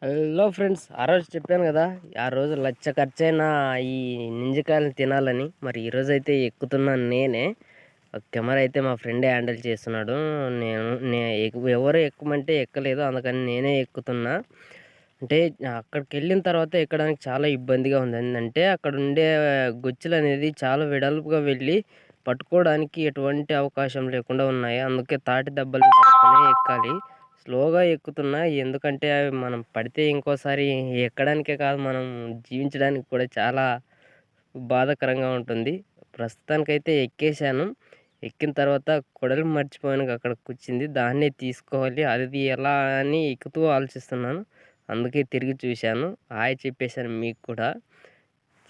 Hello friends, ఆ రోజు చెప్పాను కదా, ఆ రోజు లచ్చ ఖర్చైన ఈ నింజకాయలు తినాలని. మరి ఈరోజైతే ఎక్కుతున్నాను నేనే. కెమెరా అయితే మా ఫ్రెండే హ్యాండిల్ చేస్తున్నాడు. ఎవరు ఎక్కమంటే ఎక్కలేదు, అందుకని నేనే ఎక్కుతున్నా. అంటే అక్కడికి వెళ్ళిన తర్వాత ఎక్కడానికి చాలా ఇబ్బందిగా ఉంది. ఏంటంటే అక్కడ ఉండే గొచ్చులు అనేది చాలా వెడల్పుగా వెళ్ళి పట్టుకోవడానికి ఎటువంటి అవకాశం లేకుండా ఉన్నాయి. అందుకే తాటి దెబ్బలు పట్టుకొని ఎక్కాలి. స్లోగా ఎక్కుతున్నా, ఎందుకంటే అవి మనం పడితే ఇంకోసారి ఎక్కడానికే కాదు, మనం జీవించడానికి కూడా చాలా బాధాకరంగా ఉంటుంది. ప్రస్తుతానికైతే ఎక్కేసాను. ఎక్కిన తర్వాత కొడలు మర్చిపోయాను, అక్కడ కూర్చుంది. దాన్నే తీసుకోవాలి, అది ఎలా అని ఎక్కుతూ ఆలోచిస్తున్నాను. అందుకే తిరిగి చూశాను, హాయ్ చెప్పేశాను మీకు కూడా.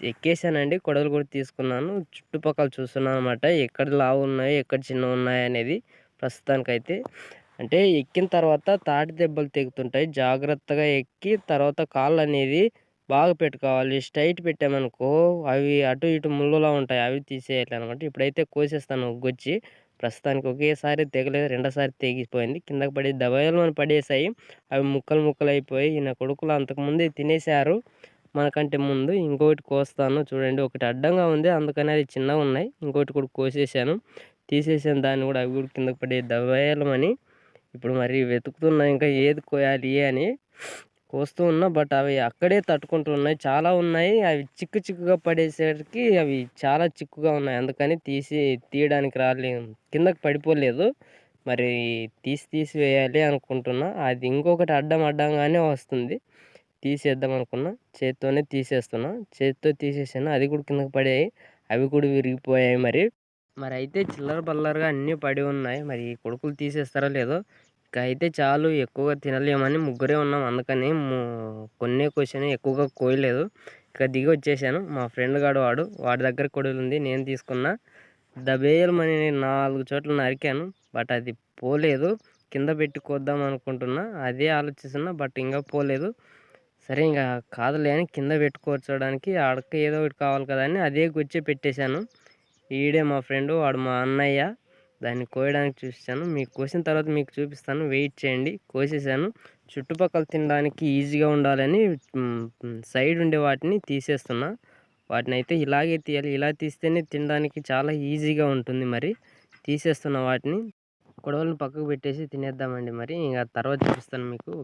ఎక్కేసానండి, కొడలు కూడా తీసుకున్నాను. చుట్టుపక్కల చూస్తున్నాను అనమాట, ఎక్కడ లావు ఉన్నాయి, ఎక్కడ చిన్నవి ఉన్నాయి అనేది. ప్రస్తుతానికైతే అంటే ఎక్కిన తర్వాత తాటి దెబ్బలు తెగుతుంటాయి. జాగ్రత్తగా ఎక్కి తర్వాత కాళ్ళు అనేది బాగా పెట్టుకోవాలి. స్ట్రైట్ పెట్టామనుకో అవి అటు ఇటు ముళ్ళులా ఉంటాయి, అవి తీసేయాలి అనమాట. ఇప్పుడైతే కోసేస్తాను గొచ్చి. ప్రస్తుతానికి ఒకేసారి తెగలేదు, రెండోసారి తెగిపోయింది. కిందకి పడి దబేలమని పడేసాయి. అవి ముక్కలు ముక్కలు అయిపోయి నా కొడుకులు అంతకుముందే తినేశారు మనకంటే ముందు. ఇంకొకటి కోస్తాను చూడండి, ఒకటి అడ్డంగా ఉంది, అందుకని అది చిన్నగా ఉన్నాయి. ఇంకోటి కూడా కోసేసాను, తీసేసాను దాన్ని కూడా. అవి కూడా కిందకి పడి దబేలమని. ఇప్పుడు మరి వెతుకుతున్నా ఇంకా ఏది కోయాలి అని. కోస్తూ ఉన్నా, బట్ అవి అక్కడే తట్టుకుంటున్నాయి. చాలా ఉన్నాయి, అవి చిక్కు చిక్కుగా పడేసరికి అవి చాలా చిక్కుగా ఉన్నాయి. అందుకని తీయడానికి కిందకి పడిపోలేదు. మరి తీసి వేయాలి అనుకుంటున్నా. అది ఇంకొకటి అడ్డంగానే వస్తుంది. తీసేద్దాం అనుకున్నా, చేత్తోనే తీసేస్తున్నా. చేత్తో తీసేసాను, అది కూడా కిందకి పడాయి. అవి కూడా విరిగిపోయాయి. మరి అయితే చిల్లర బల్లరగా అన్నీ పడి ఉన్నాయి. మరి కొడుకులు తీసేస్తారో లేదో. ఇక అయితే చాలు, ఎక్కువగా తినలేమని ముగ్గురే ఉన్నాం. అందుకని కొన్నే కోసాను, ఎక్కువగా కోయలేదు. ఇక దిగి వచ్చేసాను. మా ఫ్రెండ్ గాడు వాడి దగ్గర కొడులు ఉంది, నేను తీసుకున్నా. దబేయమని 4 చోట్ల నరికాను, బట్ అది పోలేదు. కింద పెట్టి కోద్దాం అనుకుంటున్నా, అదే ఆలోచిస్తున్నా, బట్ ఇంకా పోలేదు. సరే ఇంకా కాదులే అని కింద పెట్టుకోవచ్చడానికి ఆడక ఏదో ఒకటి కావాలి కదా అని అదే గుచ్చి పెట్టేశాను. ఈడే మా ఫ్రెండు, వాడు మా అన్నయ్య. దాన్ని కోయడానికి చూసాను, మీకు కోసిన తర్వాత మీకు చూపిస్తాను, వెయిట్ చేయండి. కోసేసాను. చుట్టుపక్కల తినడానికి ఈజీగా ఉండాలని సైడ్ ఉండే వాటిని తీసేస్తున్నా. వాటిని అయితే ఇలాగే తీయాలి, ఇలా తీస్తేనే తినడానికి చాలా ఈజీగా ఉంటుంది. మరి తీసేస్తున్న వాటిని, కొడవలను పక్కకు పెట్టేసి తినేద్దామండి. మరి ఇంకా తర్వాత చూపిస్తాను మీకు.